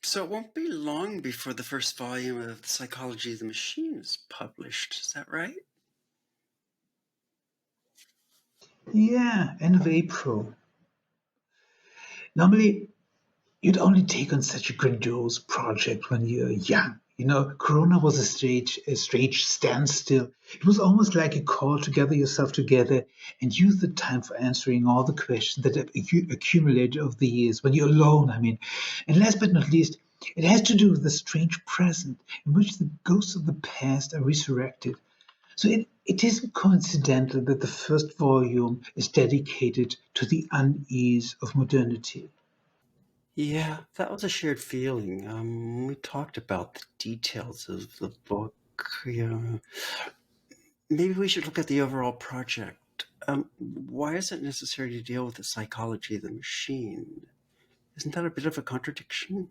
So it won't be long before the first volume of The Psychology of the Machine is published. Is that right? Yeah, end of April. Normally, you'd only take on such a grandiose project when you're young. Corona was a strange standstill. It was almost like a call to gather yourself together and use the time for answering all the questions that have accumulated over the years when you're alone, I mean. And last but not least, it has to do with the strange present in which the ghosts of the past are resurrected. So it isn't coincidental that the first volume is dedicated to the unease of modernity. Yeah, that was a shared feeling. We talked about the details of the book. Yeah. Maybe we should look at the overall project. Why is it necessary to deal with the psychology of the machine? Isn't that a bit of a contradiction?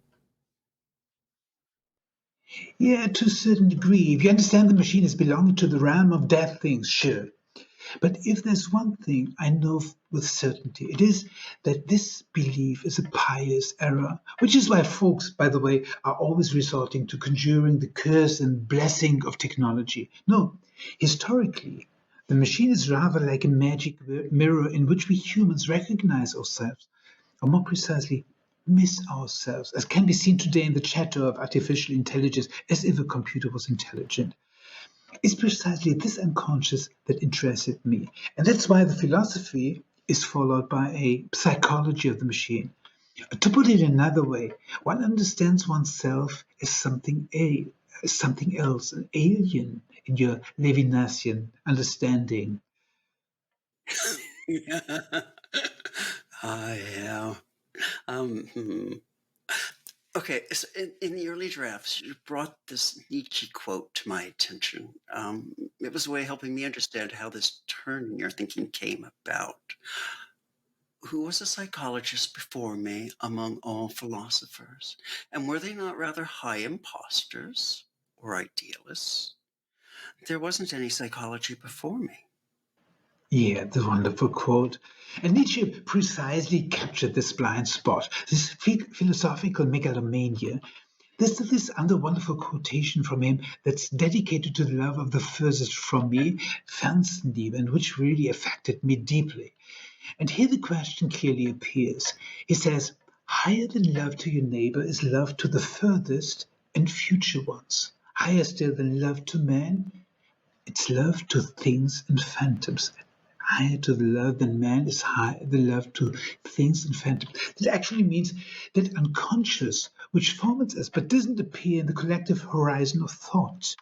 Yeah, to a certain degree. If you understand the machine as belonging to the realm of dead things, sure. But if there's one thing I know with certainty, it is that this belief is a pious error, which is why folks, by the way, are always resorting to conjuring the curse and blessing of technology. No, historically, the machine is rather like a magic mirror in which we humans recognize ourselves, or more precisely, miss ourselves, as can be seen today in the chatter of artificial intelligence, as if a computer was intelligent. It's precisely this unconscious that interested me. And that's why the philosophy is followed by a psychology of the machine. To put it another way, one understands oneself as as something else, an alien in your Levinasian understanding. Yeah. Yeah. Hmm. Okay, so in the early drafts, you brought this Nietzsche quote to my attention. It was a way of helping me understand how this turn in your thinking came about. Who was a psychologist before me among all philosophers? And were they not rather high impostors or idealists? There wasn't any psychology before me. Yeah, the wonderful quote. And Nietzsche precisely captured this blind spot, this philosophical megalomania. There's this other wonderful quotation from him that's dedicated to the love of the furthest from me, Fernstenliebe, and which really affected me deeply. And here the question clearly appears. He says, higher than love to your neighbor is love to the furthest and future ones. Higher still than love to man, it's love to things and phantoms. Higher to the love than man is high the love to things and phantoms. This actually means that unconscious, which forms us but doesn't appear in the collective horizon of thought.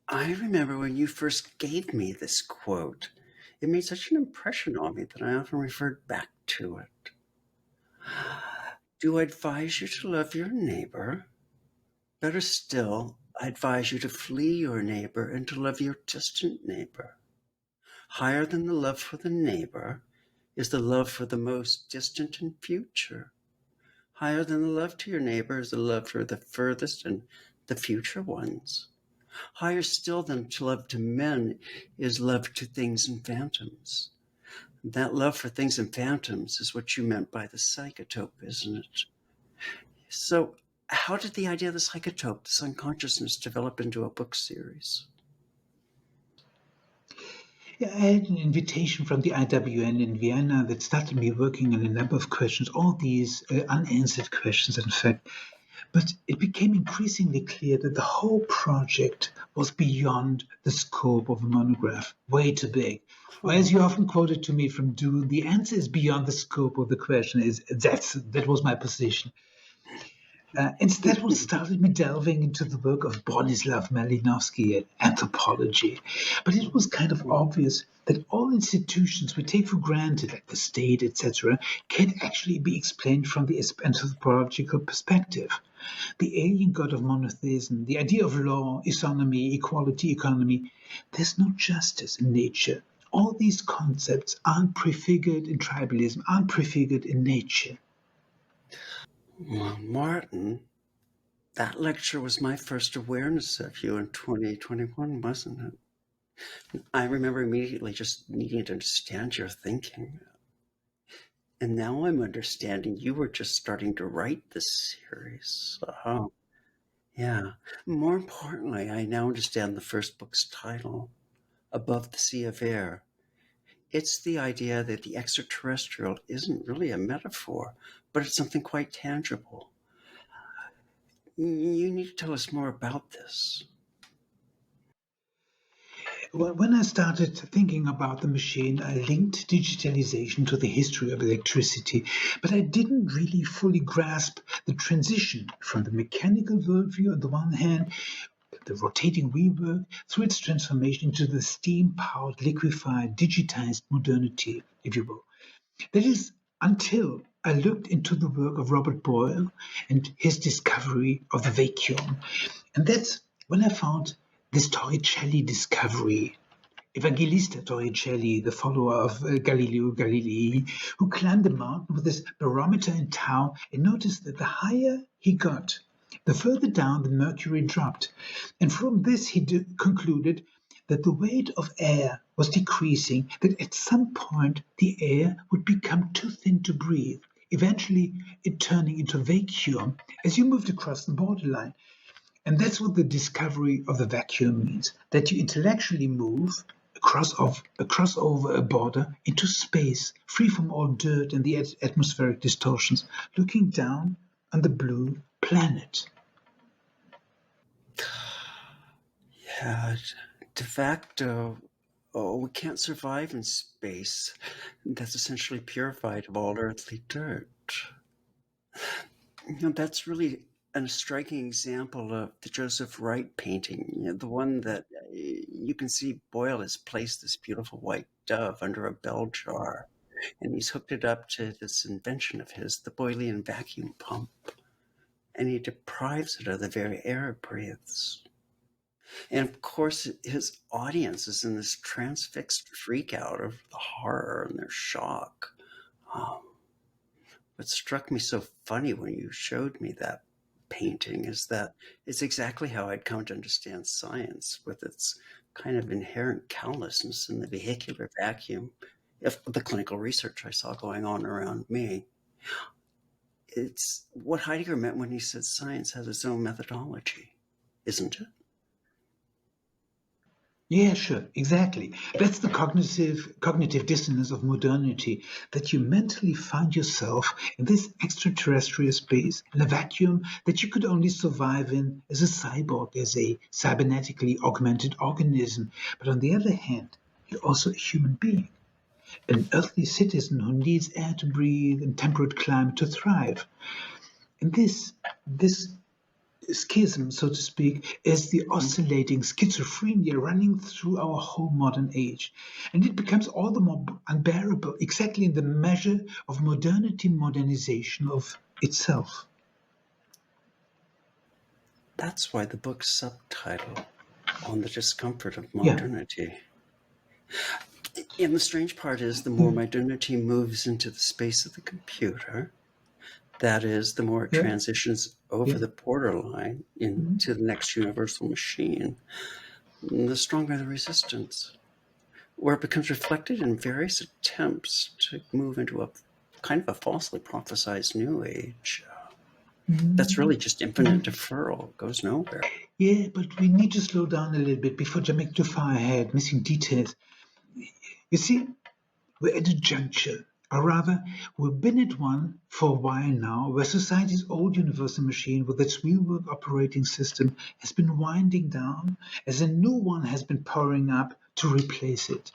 I remember when you first gave me this quote. It made such an impression on me that I often referred back to it. Do I advise you to love your neighbor? Better still, I advise you to flee your neighbor and to love your distant neighbor. Higher than the love for the neighbor is the love for the most distant and future. Higher than the love to your neighbor is the love for the furthest and the future ones. Higher still than to love to men is love to things and phantoms. That love for things and phantoms is what you meant by the psychotope, isn't it? So, how did the idea of the psychotope, this unconsciousness, develop into a book series? Yeah, I had an invitation from the IWN in Vienna that started me working on a number of questions, all these unanswered questions, in fact. But it became increasingly clear that the whole project was beyond the scope of a monograph, way too big. Or as you often quoted to me from Dune, the answer is beyond the scope of the question. That was my position. Instead, what started me delving into the work of Bronislaw Malinowski and anthropology. But it was kind of obvious that all institutions we take for granted, like the state, etc., can actually be explained from the anthropological perspective. The alien god of monotheism, the idea of law, isonomy, equality, economy. There's no justice in nature. All these concepts aren't prefigured in tribalism, aren't prefigured in nature. Well, Martin, that lecture was my first awareness of you in 2021, wasn't it? I remember immediately just needing to understand your thinking. And now I'm understanding you were just starting to write this series. Oh, yeah. More importantly, I now understand the first book's title, Above the Sea of Air. It's the idea that the extraterrestrial isn't really a metaphor, but it's something quite tangible. You need to tell us more about this. When I started thinking about the machine, I linked digitalization to the history of electricity, but I didn't really fully grasp the transition from the mechanical worldview on the one hand, the rotating rework, through its transformation into the steam-powered, liquefied, digitized modernity, if you will. That is until I looked into the work of Robert Boyle and his discovery of the vacuum. And that's when I found this Torricelli discovery. Evangelista Torricelli, the follower of Galileo Galilei, who climbed a mountain with his barometer in tow and noticed that the higher he got, the further down the mercury dropped. And from this he concluded that the weight of air was decreasing, that at some point the air would become too thin to breathe, eventually it turning into vacuum as you moved across the borderline. And that's what the discovery of the vacuum means, that you intellectually move across over a border into space, free from all dirt and the atmospheric distortions, looking down on the blue planet. Yeah, de facto, oh, we can't survive in space. That's essentially purified of all earthly dirt. That's really a striking example of the Joseph Wright painting, the one that you can see Boyle has placed this beautiful white dove under a bell jar, and he's hooked it up to this invention of his, the Boylean vacuum pump, and he deprives it of the very air it breathes. And of course, his audience is in this transfixed freak out of the horror and their shock. Um, what struck me so funny when you showed me that painting is that it's exactly how I'd come to understand science, with its kind of inherent callousness in the vehicular vacuum of the clinical research I saw going on around me. It's what Heidegger meant when he said science has its own methodology, isn't it? Yeah, sure, exactly. That's the cognitive dissonance of modernity, that you mentally find yourself in this extraterrestrial space, in a vacuum that you could only survive in as a cyborg, as a cybernetically augmented organism. But on the other hand, you're also a human being, an earthly citizen who needs air to breathe and temperate climate to thrive. And this schism, so to speak, is the oscillating schizophrenia running through our whole modern age. And it becomes all the more unbearable exactly in the measure of modernization of itself. That's why the book's subtitle, On the Discomfort of Yeah. Modernity. And the strange part is, the more modernity moves into the space of the computer, that is, the more it Yeah. transitions over Yeah. the borderline into the next universal machine, the stronger the resistance, where it becomes reflected in various attempts to move into a kind of a falsely prophesized new age. That's really just infinite deferral, it goes nowhere. Yeah, but we need to slow down a little bit before jumping too far ahead, missing details. You see, we're at a juncture, or rather, we've been at one for a while now, where society's old universal machine with its real-world operating system has been winding down as a new one has been powering up to replace it.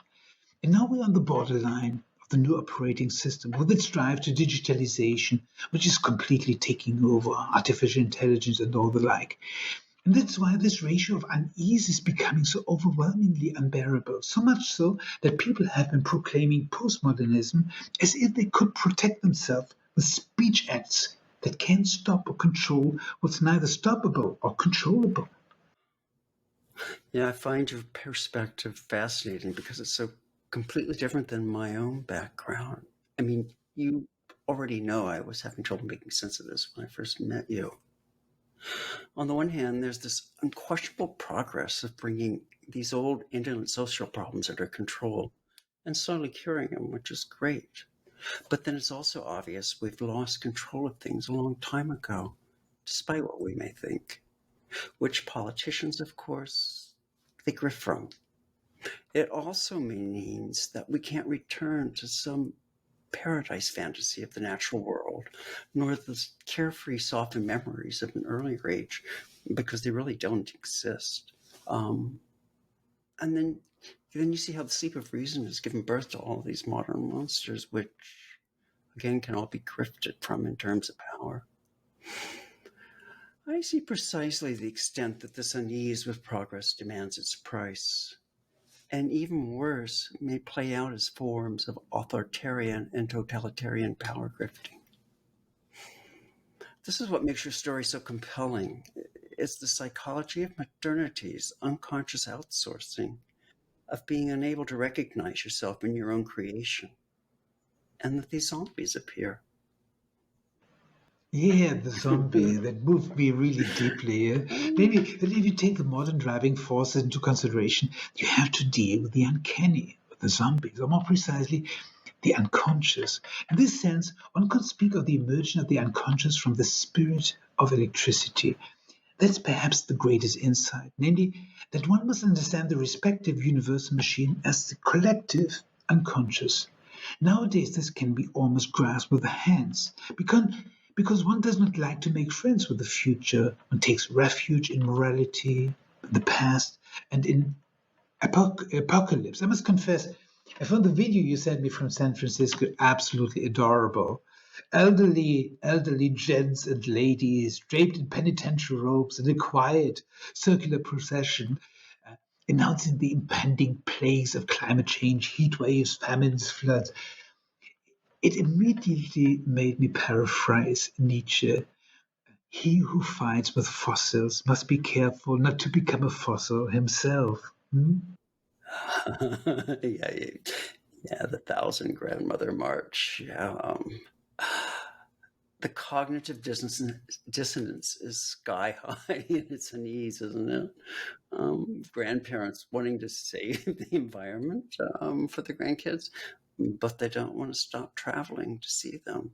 And now we're on the borderline of the new operating system with its drive to digitalization, which is completely taking over artificial intelligence and all the like. And that's why this ratio of unease is becoming so overwhelmingly unbearable. So much so that people have been proclaiming postmodernism as if they could protect themselves with speech acts that can't stop or control what's neither stoppable or controllable. Yeah, I find your perspective fascinating because it's so completely different than my own background. I mean, you already know I was having trouble making sense of this when I first met you. On the one hand, there's this unquestionable progress of bringing these old indolent social problems under control and slowly curing them, which is great. But then it's also obvious we've lost control of things a long time ago, despite what we may think, which politicians, of course, they grift from. It also means that we can't return to some paradise fantasy of the natural world, nor the carefree, softened memories of an earlier age, because they really don't exist. Um, and then you see how the sleep of reason has given birth to all these modern monsters, which again can all be grifted from in terms of power. I see precisely the extent that this unease with progress demands its price, and even worse, may play out as forms of authoritarian and totalitarian power grifting. This is what makes your story so compelling. It's the psychology of modernity's unconscious outsourcing, of being unable to recognize yourself in your own creation, and that these zombies appear. Yeah, the zombie that moved me really deeply. Maybe that if you take the modern driving forces into consideration, you have to deal with the uncanny, with the zombies, or more precisely, the unconscious. In this sense, one could speak of the emergence of the unconscious from the spirit of electricity. That's perhaps the greatest insight, namely that one must understand the respective universal machine as the collective unconscious. Nowadays, this can be almost grasped with the hands because one does not like to make friends with the future. One takes refuge in morality, the past, and in apocalypse. I must confess, I found the video you sent me from San Francisco absolutely adorable. Elderly gents and ladies draped in penitential robes in a quiet circular procession, uh, announcing the impending plagues of climate change, heat waves, famines, floods. It immediately made me paraphrase Nietzsche. He who fights with fossils must be careful not to become a fossil himself. Hmm? yeah, yeah, the Thousand Grandmother March. Yeah, the cognitive dissonance is sky high in its unease, isn't it? Grandparents wanting to save the environment for the grandkids, but they don't want to stop traveling to see them.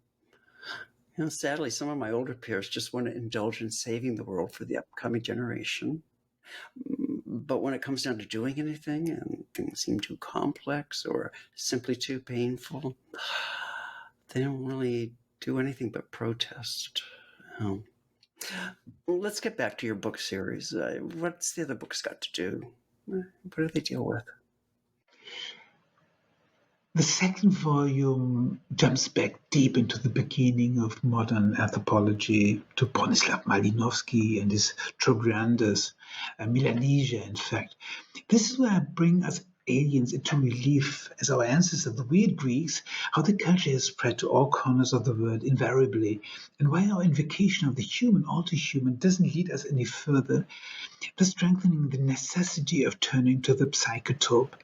Sadly, some of my older peers just want to indulge in saving the world for the upcoming generation. But when it comes down to doing anything and things seem too complex or simply too painful, they don't really do anything but protest. Um, let's get back to your book series. What's the other books got to do? What do they deal with? The second volume jumps back deep into the beginning of modern anthropology to Bronislaw Malinowski and his Trobrianders, Melanesia, in fact. This is where I bring us aliens into relief as our ancestors, the weird Greeks, how the culture has spread to all corners of the world invariably, and why our invocation of the human, all too human, doesn't lead us any further, thus strengthening the necessity of turning to the psychotope.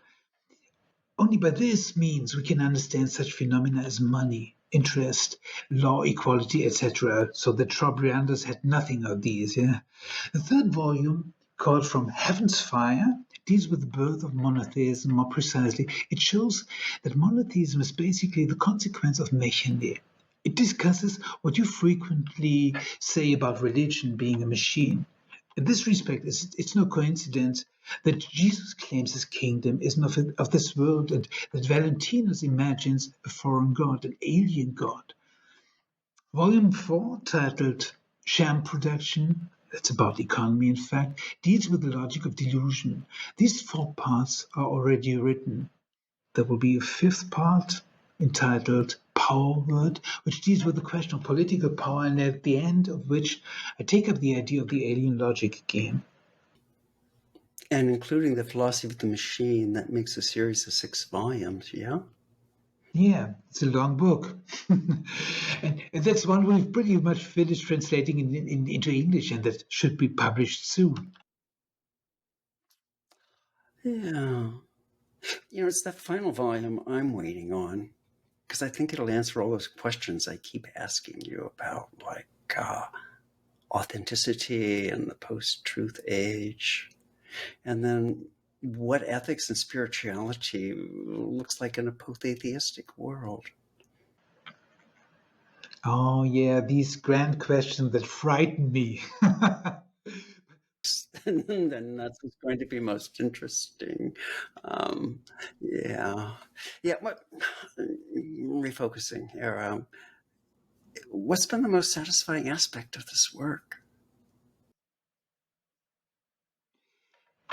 Only by this means we can understand such phenomena as money, interest, law, equality, etc. So the Trobrianders had nothing of these. Yeah? The third volume, called From Heaven's Fire, deals with the birth of monotheism more precisely. It shows that monotheism is basically the consequence of mechane. It discusses what you frequently say about religion being a machine. In this respect, it's no coincidence that Jesus claims his kingdom isn't of this world and that Valentinus imagines a foreign god, an alien god. Volume 4, titled Sham Production, that's about economy in fact, deals with the logic of delusion. These 4 parts are already written. There will be a 5th part entitled Power Word, which deals with the question of political power, and at the end of which I take up the idea of the alien logic again. And including the philosophy of the machine, that makes a series of 6 volumes, yeah? Yeah, it's a long book. And that's one we've pretty much finished translating into English, and that should be published soon. Yeah. It's that final volume I'm waiting on because I think it'll answer all those questions I keep asking you about, like authenticity and the post-truth age, and then what ethics and spirituality looks like in a post-atheistic world. Oh, yeah, these grand questions that frighten me. And then that's what's going to be most interesting. Um, yeah, yeah. What refocusing here? What's been the most satisfying aspect of this work?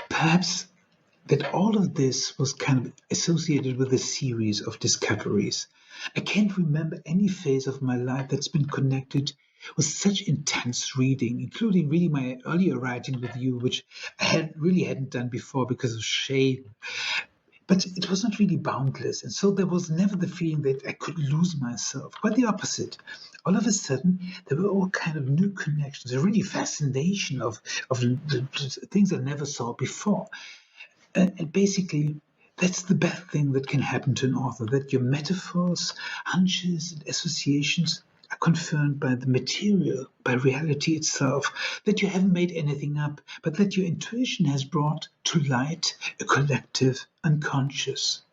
Perhaps that all of this was kind of associated with a series of discoveries. I can't remember any phase of my life that's been connected with such intense reading, including reading my earlier writing with you, which I hadn't done before because of shame. But it was not really boundless, and so there was never the feeling that I could lose myself. Quite the opposite. All of a sudden, there were all kind of new connections, a really fascination of the things I never saw before. And basically, that's the best thing that can happen to an author, that your metaphors, hunches, and associations are confirmed by the material, by reality itself, that you haven't made anything up, but that your intuition has brought to light a collective unconscious.